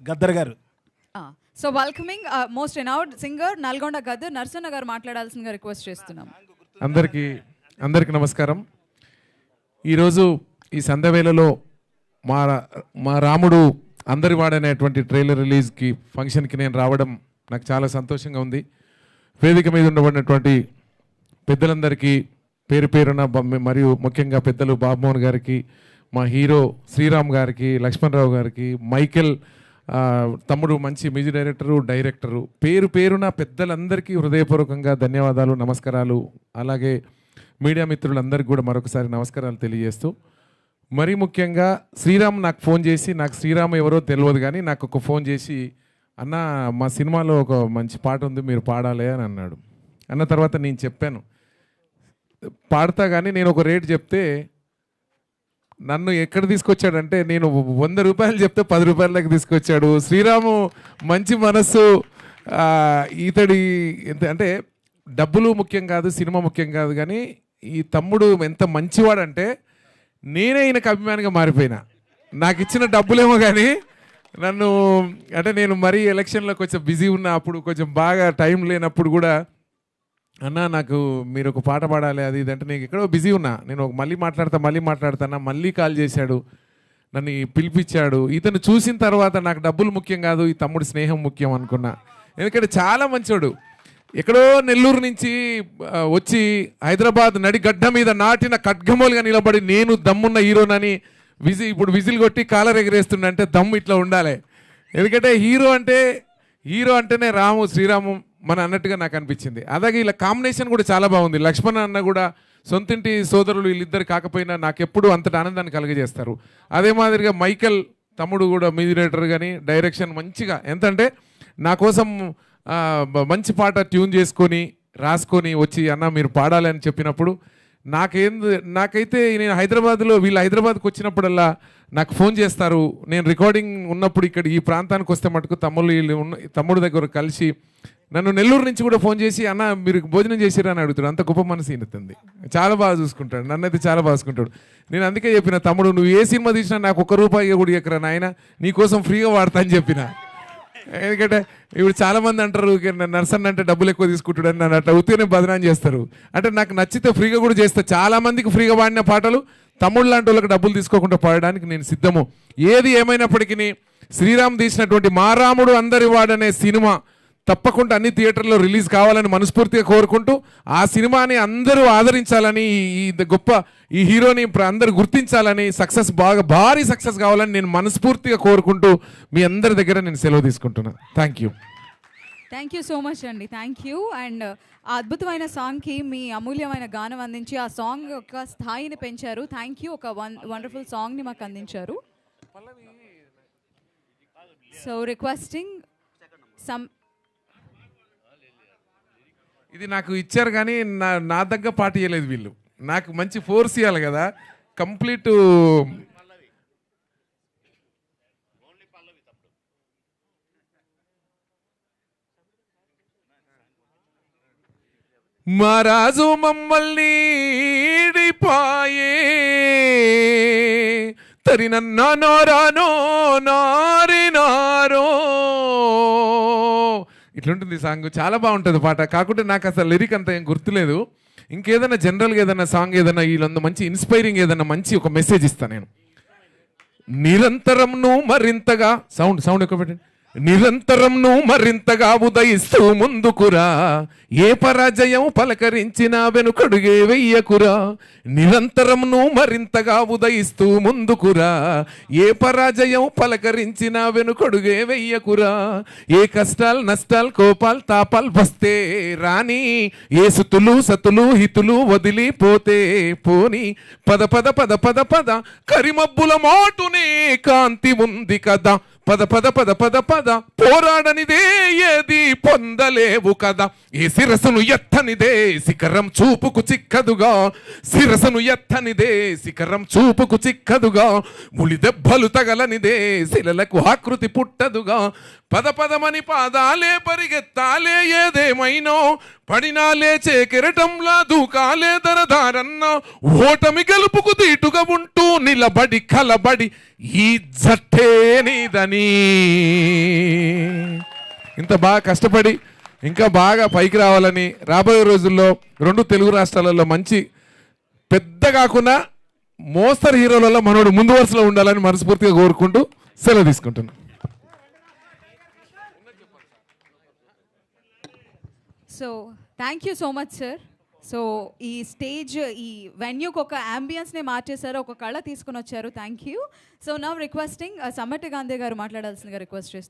గద్దర్ గారు. So welcoming most renowned singer Nalgonda Gaddar Narasanna గారు మాట్లాడాల్సిందిగా రిక్వెస్ట్ చేస్తున్నాం. అందరికీ నమస్కారం. ఈరోజు ఈ సంధ్యవేళలో మా రాముడు అందరి వాడనేటువంటి ట్రైలర్ రిలీజ్కి ఫంక్షన్కి నేను రావడం నాకు చాలా సంతోషంగా ఉంది. వేదిక మీద ఉండబడినటువంటి పెద్దలందరికీ పేరు పేరున మరియు ముఖ్యంగా పెద్దలు బాబుమోహన్ గారికి, మా హీరో శ్రీరామ్ గారికి, లక్ష్మణరావు గారికి, మైకేల్ తమ్ముడు మంచి మ్యూజిక్ డైరెక్టరు పేరు పేరున పెద్దలందరికీ హృదయపూర్వకంగా ధన్యవాదాలు, నమస్కారాలు. అలాగే మీడియా మిత్రులందరికీ కూడా మరొకసారి నమస్కారాలు తెలియజేస్తూ, మరీ ముఖ్యంగా శ్రీరామ్ నాకు ఫోన్ చేసి, నాకు శ్రీరామ్ ఎవరో తెలియదు కానీ నాకు ఒక ఫోన్ చేసి, అన్న మా సినిమాలో ఒక మంచి పాట ఉంది మీరు పాడాలి అని అన్నాడు. అన్న తర్వాత నేను చెప్పాను పాడతా, కానీ నేను ఒక రేట్ చెప్తే నన్ను ఎక్కడ తీసుకొచ్చాడంటే, నేను 100 రూపాయలు చెప్తే 10 రూపాయలకి తీసుకొచ్చాడు. శ్రీరాము మంచి మనస్సు, ఇతడి అంటే డబ్బులు ముఖ్యం కాదు, సినిమా ముఖ్యం కాదు, కానీ ఈ తమ్ముడు ఎంత మంచివాడంటే నేనే ఈయనకు అభిమానిగా మారిపోయినా. నాకు ఇచ్చిన డబ్బులేమో కానీ నన్ను అంటే నేను మరీ ఎలక్షన్లో కొంచెం బిజీ ఉన్నా, అప్పుడు కొంచెం బాగా టైం లేనప్పుడు కూడా అన్న నాకు మీరు ఒక పాట పాడాలి అది ఇదంటే నేను ఎక్కడో బిజీ ఉన్నా, నేను మళ్ళీ మాట్లాడతానా మళ్ళీ కాల్ చేశాడు, నన్ను పిలిపించాడు. ఇతను చూసిన తర్వాత నాకు డబ్బులు ముఖ్యం కాదు, ఈ తమ్ముడు స్నేహం ముఖ్యం అనుకున్నా. ఎందుకంటే చాలా మంచోడు. ఎక్కడో నెల్లూరు నుంచి వచ్చి హైదరాబాద్ నడిగడ్డ మీద నాటిన ఖడ్గమోలుగా నిలబడి నేను దమ్మున్న హీరోనని ఇప్పుడు విజిల్ కొట్టి కాలర్ ఎగరేస్తుండే దమ్ము ఇట్లా ఉండాలి. ఎందుకంటే హీరో అంటేనే శ్రీరాము మన అన్నట్టుగా నాకు అనిపించింది. అలాగే ఇలా కాంబినేషన్ కూడా చాలా బాగుంది. లక్ష్మణ అన్న కూడా సొంతింటి సోదరులు వీళ్ళిద్దరు కాకపోయినా నాకు ఎప్పుడు అంతటి ఆనందాన్ని కలుగజేస్తారు. అదే మాదిరిగా మైకేల్ తమ్ముడు కూడా మ్యూజిక్ కానీ డైరెక్షన్ మంచిగా, ఎంతంటే నా కోసం మంచి పాట ట్యూన్ చేసుకొని రాసుకొని వచ్చి అన్న మీరు పాడాలి అని చెప్పినప్పుడు నాకైతే నేను వీళ్ళు హైదరాబాద్కి వచ్చినప్పుడల్లా నాకు ఫోన్ చేస్తారు. నేను రికార్డింగ్ ఉన్నప్పుడు ఇక్కడ ఈ ప్రాంతానికి వస్తే మటుకు తమ్ముడు దగ్గర కలిసి నన్ను నెల్లూరు నుంచి కూడా ఫోన్ చేసి అన్న మీరు భోజనం చేసిరా అని అడుగుతాడు. అంత గొప్ప మనసు ఈయనతుంది. చాలా బాగా చూసుకుంటాడు, నన్నైతే చాలా బాగా చూసుకుంటాడు. నేను అందుకే చెప్పిన తమ్ముడు నువ్వు ఏ సినిమా తీసినా నాకు ₹1 కూడా ఎక్కరా నాయన, నీకోసం ఫ్రీగా వాడతా అని చెప్పిన. ఎందుకంటే ఇప్పుడు చాలామంది అంటారు నర్సన్న అంటే డబ్బులు ఎక్కువ తీసుకుంటాడు అని, నన్ను అట్లా ఉత్తిగానే బదనాం చేస్తారు. అంటే నాకు నచ్చితే ఫ్రీగా కూడా చేస్తా. చాలామందికి ఫ్రీగా పాడిన పాటలు తమ్ముడు లాంటి వాళ్ళకి డబ్బులు తీసుకోకుండా పాడడానికి నేను సిద్ధము. ఏది ఏమైనప్పటికీ శ్రీరామ్ తీసినటువంటి మా రాముడు అందరి వాడనే సినిమా తప్పకుండా అన్ని థియేటర్లో రిలీజ్ కావాలని మనస్ఫూర్తిగా కోరుకుంటూ, ఆ సినిమాని అందరూ ఆదరించాలని, ఈ హీరోని అందరూ గుర్తించాలని, భారీ సక్సెస్ కావాలని నేను మనస్ఫూర్తిగా కోరుకుంటూ మీ అందరి దగ్గర నేను సెలవు తీసుకుంటున్నాను. థ్యాంక్ యూ సో మచ్ అండి. Thank you. అండ్ ఆ అద్భుతమైన సాంగ్కి మీ అమూల్యమైన గానం అందించి ఆ సాంగ్ యొక్క స్థాయిని పెంచారు. Thank you. ఒక వండర్ఫుల్ సాంగ్ని మాకు అందించారు. సో రిక్వెస్టింగ్ ఇది నాకు ఇచ్చారు కానీ నా దగ్గర పాట ఇవ్వలేదు వీళ్ళు. నాకు మంచి ఫోర్స్ ఇవ్వాలి కదా, కంప్లీట్ మా రాజు మమ్మల్ని ఈడిపాయే తరినన్నా నోరానో నారినారో ఇట్లుంటుంది సాంగ్. చాలా బాగుంటుంది పాట. కాకుంటే నాకు అసలు లిరిక్ అంత ఏం గుర్తులేదు. ఇంకేదైనా జనరల్గా ఏదైనా సాంగ్ ఏదైనా వీళ్ళందరూ మంచి ఇన్స్పైరింగ్ ఏదైనా మంచి ఒక మెసేజ్ ఇస్తాను నేను. నిరంతరం నువ్వు మరింతగా సౌండ్ ఎక్కువ పెట్టండి. నిరంతరం నువ్వు మరింతగా ఉదయిస్తూ ముందుకురా, ఏ పరాజయం పలకరించిన వెనుకడుగే వెయ్యకురా. నిరంతరం నువ్వు మరింతగా ఉదయిస్తూ ముందుకురా, ఏ పరాజయం పలకరించిన వెనుకడుగే వెయ్యకురా. ఏ కష్టాలు నష్టాలు కోపాలు తాపాలు వస్తే రాని, ఏ సతులు హితులు వదిలిపోతే పోని. పద పద పద పద పద కరిమబ్బుల మాటునే కాంతి ఉంది కదా. పద పద పద పద పద పోరాడనిదే ఏది పొందలేవు కదా. ఏ శిరసను ఎత్తనిదే శిఖరం చూపుకు చిక్కదుగా. శిరసను ఎత్తనిదే శిఖరం చూపుకు చిక్కదుగా. ములి దెబ్బలు తగలనిదే శిలలకు ఆకృతి పుట్టదుగా. పద పదమని పాదాలే పరిగెత్తాలే ఏదేమైనో పడినా లేచే కెరటంలా దూకాలే దరదారన్నా ఓటమి గెలుపుకు దీటుగా ఉంటూ నిలబడి కలబడి ఈ జట్టే నీదని. ఇంత బాగా కష్టపడి ఇంకా బాగా పైకి రావాలని రాబోయే రోజుల్లో 2 తెలుగు రాష్ట్రాలలో మంచి పెద్ద కాకుండా మోస్తరు హీరోలలో మనోడు ముందు వరుసలో ఉండాలని మనస్ఫూర్తిగా కోరుకుంటూ సెలవు తీసుకుంటున్నాను. So thank you so much sir. So ఈ స్టేజ్ ఈ వెన్యూకి ఒక అంబియన్స్ని మార్చేశారు, ఒక కళ తీసుకుని వచ్చారు. Thank you. So now requesting Sammati Gandhi garu మాట్లాడాల్సిందిగా రిక్వెస్ట్ చేస్తారు.